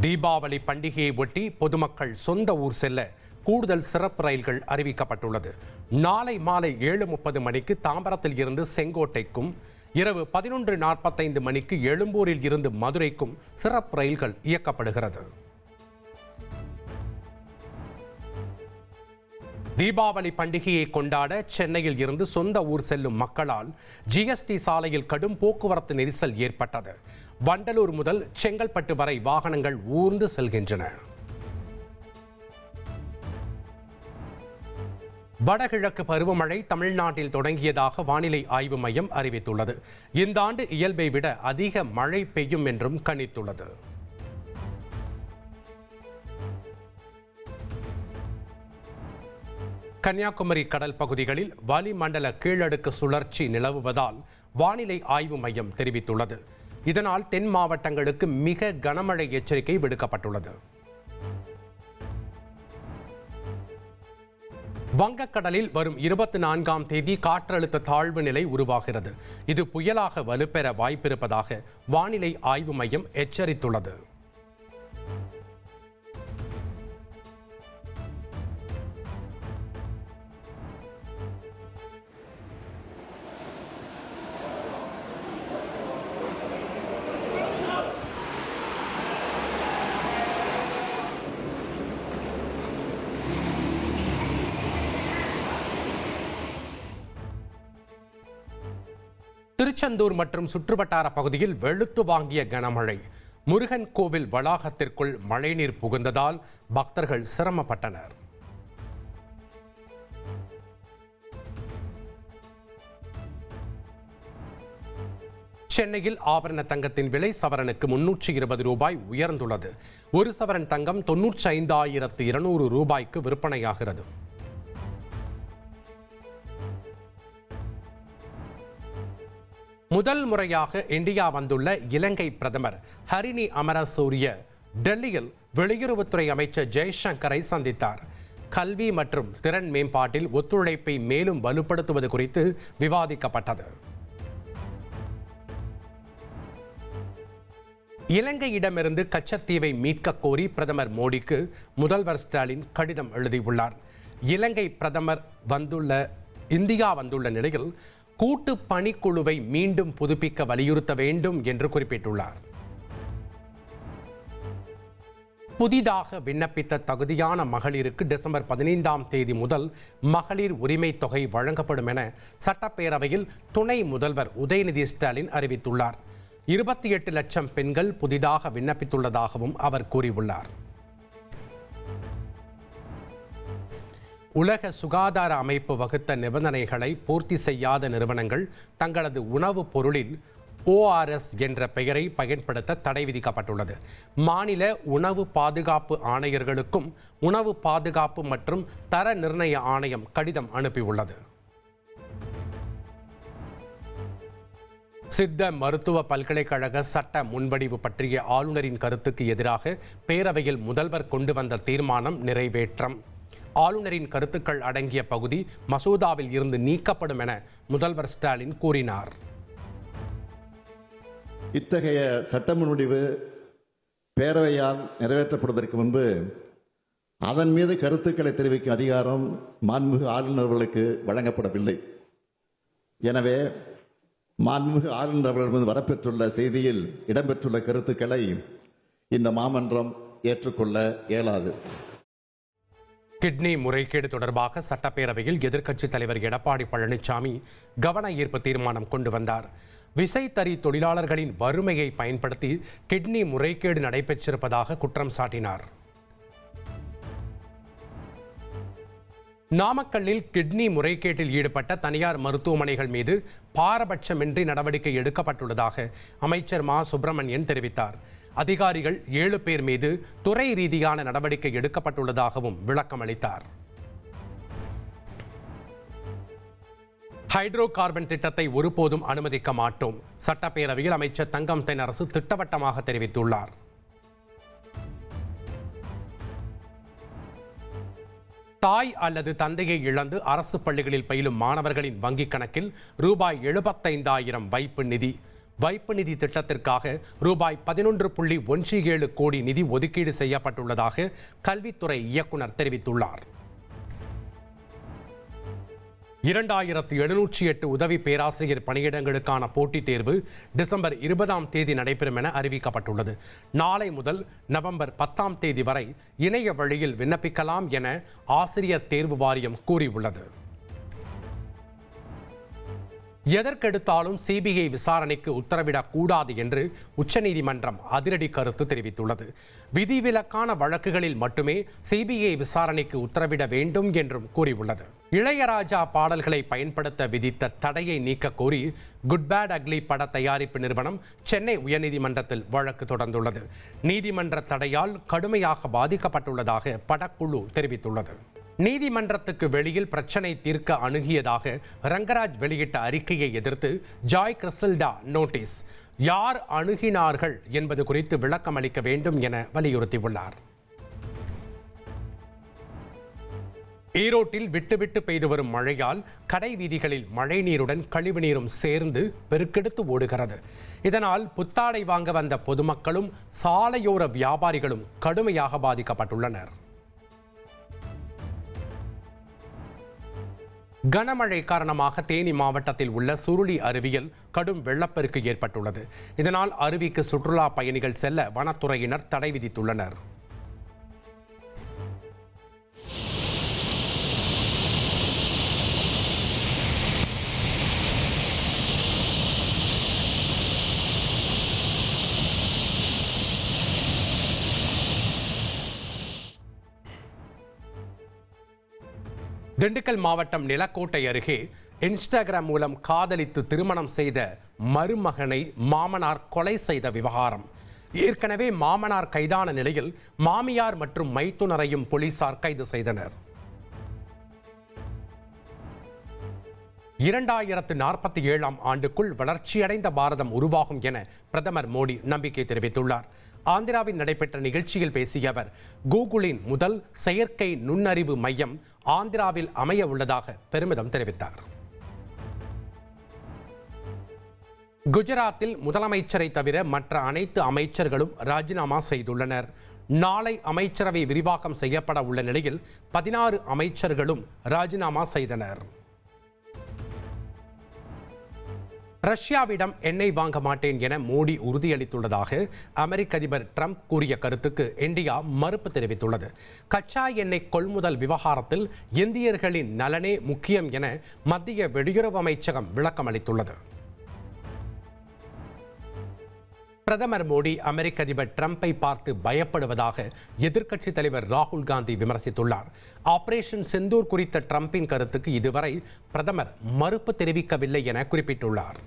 தீபாவளி பண்டிகையை ஒட்டி பொதுமக்கள் சொந்த ஊர் செல்ல கூடுதல் சிறப்பு ரயில்கள் அறிவிக்கப்பட்டுள்ளது. நாளை மாலை 7:30 மணிக்கு தாம்பரத்தில் இருந்து செங்கோட்டைக்கும், இரவு 11:45 மணிக்கு எழும்பூரில் இருந்து மதுரைக்கும் சிறப்பு ரயில்கள் இயக்கப்படுகிறது. தீபாவளி பண்டிகையை கொண்டாட சென்னையில் இருந்து சொந்த ஊர் செல்லும் மக்களால் ஜிஎஸ்டி சாலையில் கடும் போக்குவரத்து நெரிசல் ஏற்பட்டது. வண்டலூர் முதல் செங்கல்பட்டு வரை வாகனங்கள் ஊர்ந்து செல்கின்றன. வடகிழக்கு பருவமழை தமிழ்நாட்டில் தொடங்கியதாக வானிலை ஆய்வு மையம் அறிவித்துள்ளது. இந்த ஆண்டு இயல்பை விட அதிக மழை பெய்யும் என்றும் கணித்துள்ளது. கன்னியாகுமரி கடல் பகுதிகளில் வளிமண்டல கீழடுக்கு சுழற்சி நிலவுவதால் வானிலை ஆய்வு மையம் தெரிவித்துள்ளது. இதனால் தென் மாவட்டங்களுக்கு மிக கனமழை எச்சரிக்கை விடுக்கப்பட்டுள்ளது. வங்கக்கடலில் வரும் 24ஆம் தேதி காற்றழுத்த தாழ்வு நிலை உருவாகிறது. இது புயலாக வலுப்பெற வாய்ப்பிருப்பதாக வானிலை ஆய்வு மையம் எச்சரித்துள்ளது. திருச்செந்தூர் மற்றும் சுற்றுவட்டார பகுதியில் வெளுத்து வாங்கிய கனமழை. முருகன் கோவில் வளாகத்திற்குள் மழைநீர் புகுந்ததால் பக்தர்கள் சிரமப்பட்டனர். சென்னையில் ஆபரண தங்கத்தின் விலை சவரனுக்கு 320 ரூபாய் உயர்ந்துள்ளது. ஒரு சவரன் தங்கம் 95,200 ரூபாய்க்கு விற்பனையாகிறது. முதல் முறையாக இந்தியா வந்துள்ள இலங்கை பிரதமர் ஹரினி அமரசூரிய டெல்லியில் வெளியுறவுத்துறை அமைச்சர் ஜெய்சங்கரை சந்தித்தார். கல்வி மற்றும் திறன் மேம்பாட்டில் ஒத்துழைப்பை மேலும் வலுப்படுத்துவது குறித்து விவாதிக்கப்பட்டது. இலங்கையிடமிருந்து கச்சத்தீவை மீட்க கோரி பிரதமர் மோடிக்கு முதல்வர் ஸ்டாலின் கடிதம் எழுதியுள்ளார். இலங்கை பிரதமர் இந்தியா வந்துள்ள நிலையில் கூட்டு பணிக்குழுவை மீண்டும் புதுப்பிக்க வலியுறுத்த வேண்டும் என்று குறிப்பிட்டுள்ளார். புதிதாக விண்ணப்பித்த தகுதியான மகளிருக்கு டிசம்பர் 15ஆம் தேதி முதல் மகளிர் உரிமை தொகை வழங்கப்படும் என சட்டப்பேரவையில் துணை முதல்வர் உதயநிதி ஸ்டாலின் அறிவித்துள்ளார். 28 லட்சம் பெண்கள் புதிதாக விண்ணப்பித்துள்ளதாகவும் அவர் கூறியுள்ளார். உலக சுகாதார அமைப்பு வகுத்த நிபந்தனைகளை பூர்த்தி செய்யாத நிறுவனங்கள் தங்களது உணவுப் பொருளில் ORS என்ற பெயரை பயன்படுத்த தடை விதிக்கப்பட்டுள்ளது. மாநில உணவு பாதுகாப்பு ஆணையர்களுக்கும் உணவு பாதுகாப்பு மற்றும் தர நிர்ணய ஆணையம் கடிதம் அனுப்பியுள்ளது. சித்த மருத்துவ பல்கலைக்கழக சட்ட முன்வடிவு பற்றிய ஆளுநரின் கருத்துக்கு எதிராக பேரவையில் முதல்வர் கொண்டு வந்த தீர்மானம் நிறைவேற்றம். ஆளுநரின் கருத்துக்கள் அடங்கிய பகுதி மசோதாவில் இருந்து நீக்கப்படும் என முதல்வர் ஸ்டாலின் கூறினார். இத்தகைய சட்ட முன்வடிவு பேரவையால் நிறைவேற்றப்படுவதற்கு முன்பு அதன் மீது கருத்துக்களை தெரிவிக்கும் அதிகாரம் மாண்புமிகு ஆளுநர்களுக்கு வழங்கப்படவில்லை. எனவே மாண்புமிகு ஆளுநர் அவர்களிடமிருந்து வரப்பெற்றுள்ள செய்தியில் இடம்பெற்றுள்ள கருத்துக்களை இந்த மாமன்றம் ஏற்றுக்கொள்ள இயலாது. கிட்னி முறைகேடு தொடர்பாக சட்டப்பேரவையில் எதிர்க்கட்சித் தலைவர் எடப்பாடி பழனிசாமி கவன ஈர்ப்பு தீர்மானம் கொண்டு வந்தார். விசைத்தறி தொழிலாளர்களின் வறுமையை பயன்படுத்தி கிட்னி முறைகேடு நடைபெற்றிருப்பதாக குற்றம் சாட்டினார். நாமக்கல்லில் கிட்னி முறைகேட்டில் ஈடுபட்ட தனியார் மருத்துவமனைகள் மீது பாரபட்சமின்றி நடவடிக்கை எடுக்கப்பட்டுள்ளதாக அமைச்சர் மா சுப்பிரமணியன் தெரிவித்தார். அதிகாரிகள் 7 பேர் மீது துறை ரீதியான நடவடிக்கை எடுக்கப்பட்டுள்ளதாகவும் விளக்கம் அளித்தார். ஹைட்ரோ கார்பன் திட்டத்தை ஒருபோதும் அனுமதிக்க மாட்டோம், சட்டப்பேரவையில் அமைச்சர் தங்கம் தென்னரசு திட்டவட்டமாக தெரிவித்துள்ளார். தாய் அல்லது தந்தையை இழந்து அரசு பள்ளிகளில் பயிலும் மாணவர்களின் வங்கிக் கணக்கில் ரூபாய் 75,000 வைப்பு நிதி வைப்பு நிதி திட்டத்திற்காக ரூபாய் 11.17 கோடி நிதி ஒதுக்கீடு செய்யப்பட்டுள்ளதாக கல்வித்துறை இயக்குனர் தெரிவித்துள்ளார். 2708 உதவி பேராசிரியர் பணியிடங்களுக்கான போட்டித் தேர்வு டிசம்பர் 20ஆம் தேதி நடைபெறும் என அறிவிக்கப்பட்டுள்ளது. நாளை முதல் நவம்பர் 10ஆம் தேதி வரை இணைய வழியில் விண்ணப்பிக்கலாம் என ஆசிரியர் தேர்வு வாரியம் கூறியுள்ளது. எதற்கெடுத்தாலும் சிபிஐ விசாரணைக்கு உத்தரவிடக்கூடாது என்று உச்சநீதிமன்றம் அதிரடி கருத்து தெரிவித்துள்ளது. விதிவிலக்கான வழக்குகளில் மட்டுமே சிபிஐ விசாரணைக்கு உத்தரவிட வேண்டும் என்றும் கூறியுள்ளது. இளையராஜா பாடல்களை பயன்படுத்த விதித்த தடையை நீக்க கோரி குட் பேட் அக்லி பட தயாரிப்பு நிறுவனம் சென்னை உயர்நீதிமன்றத்தில் வழக்கு தொடர்ந்துள்ளது. நீதிமன்ற தடையால் கடுமையாக பாதிக்கப்பட்டுள்ளதாக படக்குழு தெரிவித்துள்ளது. நீதிமன்றத்துக்கு வெளியில் பிரச்சனை தீர்க்க அணுகியதாக ரங்கராஜ் வெளியிட்ட அறிக்கையை எதிர்த்து ஜாய் கிறிசல்டா நோட்டீஸ். யார் அணுகினார்கள் என்பது குறித்து விளக்கம் அளிக்க வேண்டும் என வலியுறுத்தியுள்ளார். ஈரோட்டில் விட்டுவிட்டு பெய்து வரும் மழையால் கடை வீதிகளில் மழைநீருடன் கழிவுநீரும் சேர்ந்து பெருக்கெடுத்து ஓடுகிறது. இதனால் புத்தாடை வாங்க வந்த பொதுமக்களும் சாலையோர வியாபாரிகளும் கடுமையாக பாதிக்கப்பட்டுள்ளனர். கனமழை காரணமாக தேனி மாவட்டத்தில் உள்ள சுருளி அருவியில் கடும் வெள்ளப்பெருக்கு ஏற்பட்டுள்ளது. இதனால் அருவிக்கு சுற்றுலா பயணிகள் செல்ல வனத்துறையினர் தடை விதித்துள்ளனர். திண்டுக்கல் மாவட்டம் நிலக்கோட்டை அருகே இன்ஸ்டாகிராம் மூலம் காதலித்து திருமணம் செய்த மருமகனை மாமனார் கொலை செய்த விவகாரம். ஏற்கனவே மாமனார் கைதான நிலையில் மாமியார் மற்றும் மைத்துனரையும் போலீசார் கைது செய்தனர். 2047ஆம் ஆண்டுக்குள் வளர்ச்சியடைந்த பாரதம் உருவாகும் என பிரதமர் மோடி நம்பிக்கை தெரிவித்துள்ளார். ஆந்திராவில் நடைபெற்ற நிகழ்ச்சியில் பேசிய அவர், கூகுளின் முதல் செயற்கை நுண்ணறிவு மையம் ஆந்திராவில் அமைய உள்ளதாக பெருமிதம் தெரிவித்தார். குஜராத்தில் முதலமைச்சரை தவிர மற்ற அனைத்து அமைச்சர்களும் ராஜினாமா செய்துள்ளனர். நாளை அமைச்சரவை விரிவாக்கம் செய்யப்பட உள்ள நிலையில் 16 அமைச்சர்களும் ராஜினாமா செய்தனர். ரஷ்யாவிடம் எண்ணெய் வாங்க மாட்டேன் என மோடி உறுதியளித்துள்ளதாக அமெரிக்க அதிபர் ட்ரம்ப் கூறிய கருத்துக்கு இந்தியா மறுப்பு தெரிவித்துள்ளது. கச்சா எண்ணெய் கொள்முதல் விவகாரத்தில் இந்தியர்களின் நலனே முக்கியம் என மத்திய வெளியுறவு அமைச்சகம் விளக்கம் அளித்துள்ளது. பிரதமர் மோடி அமெரிக்க அதிபர் ட்ரம்பை பார்த்து பயப்படுவதாக எதிர்க்கட்சித் தலைவர் ராகுல் காந்தி விமர்சித்துள்ளார். ஆபரேஷன் செந்தூர் குறித்த ட்ரம்பின் கருத்துக்கு இதுவரை பிரதமர் மறுப்பு தெரிவிக்கவில்லை என குறிப்பிட்டுள்ளார்.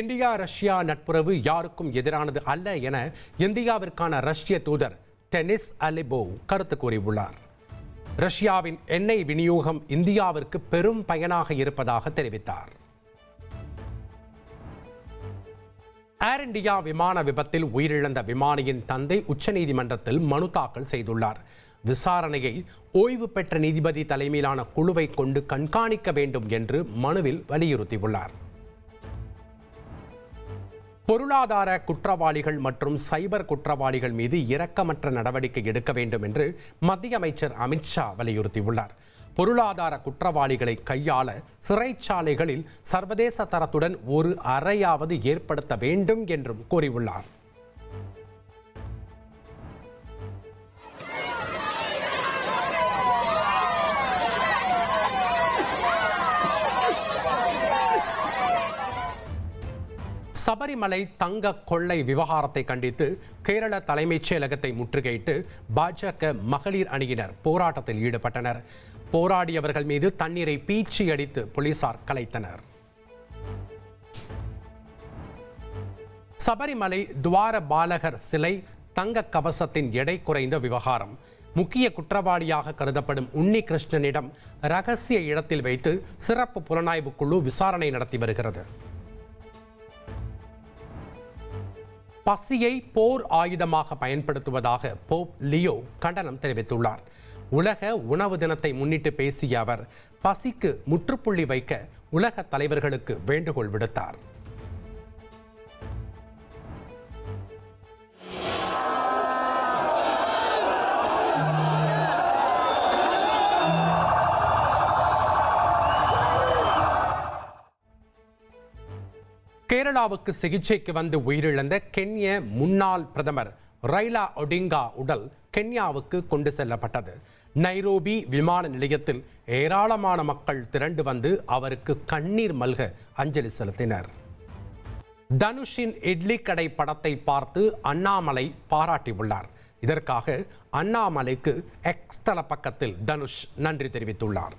இந்தியா ரஷ்யா நட்புறவு யாருக்கும் எதிரானது அல்ல என இந்தியாவிற்கான ரஷ்ய தூதர் டெனிஸ் அலிபோவ் கருத்து கூறியுள்ளார். ரஷ்யாவின் எண்ணெய் விநியோகம் இந்தியாவிற்கு பெரும் பயனாக இருப்பதாக தெரிவித்தார். ஏர் இந்தியா விமான விபத்தில் உயிரிழந்த விமானியின் தந்தை உச்சநீதிமன்றத்தில் மனு தாக்கல் செய்துள்ளார். விசாரணையை ஓய்வு பெற்ற நீதிபதி தலைமையிலான குழுவை கொண்டு கண்காணிக்க வேண்டும் என்று மனுவில் வலியுறுத்தியுள்ளார். பொருளாதார குற்றவாளிகள் மற்றும் சைபர் குற்றவாளிகள் மீது இரக்கமற்ற நடவடிக்கை எடுக்க வேண்டும் என்று மத்திய அமைச்சர் அமித்ஷா வலியுறுத்தியுள்ளார். பொருளாதார குற்றவாளிகளை கையாள சிறைச்சாலைகளில் சர்வதேச தரத்துடன் ஒரு அறையாவது ஏற்படுத்த வேண்டும் என்றும் கூறியுள்ளார். சபரிமலை தங்க கொள்ளை விவகாரத்தை கண்டித்து கேரள தலைமைச் செயலகத்தை முற்றுகையிட்டு பாஜக மகளிர் அணியினர் போராட்டத்தில் ஈடுபட்டனர். போராடியவர்கள் மீது தண்ணீரை பீச்சி அடித்து போலீசார் கலைத்தனர். சபரிமலை துவார பாலகர் சிலை தங்க கவசத்தின் எடை குறைந்த விவகாரம். முக்கிய குற்றவாளியாக கருதப்படும் உன்னி கிருஷ்ணனிடம் ரகசிய இடத்தில் வைத்து சிறப்பு புலனாய்வு குழு விசாரணை நடத்தி வருகிறது. பசியை போர் ஆயுதமாக பயன்படுத்துவதாக போப் லியோ கண்டனம் தெரிவித்துள்ளார். உலக உணவு தினத்தை முன்னிட்டு பேசிய அவர், பசிக்கு முற்றுப்புள்ளி வைக்க உலக தலைவர்களுக்கு வேண்டுகோள் விடுத்தார். கேரளாவுக்கு சிகிச்சைக்கு வந்து உயிரிழந்த கென்ய முன்னாள் பிரதமர் ரைலா ஒடிங்கா உடல் கென்யாவுக்கு கொண்டு செல்லப்பட்டது. நைரோபி விமான நிலையத்தில் ஏராளமான மக்கள் திரண்டு வந்து அவருக்கு கண்ணீர் மல்க அஞ்சலி செலுத்தினர். தனுஷின் இட்லி கடை படத்தை பார்த்து அண்ணாமலை பாராட்டியுள்ளார். இதற்காக அண்ணாமலைக்கு எக்ஸ் தள பக்கத்தில் தனுஷ் நன்றி தெரிவித்துள்ளார்.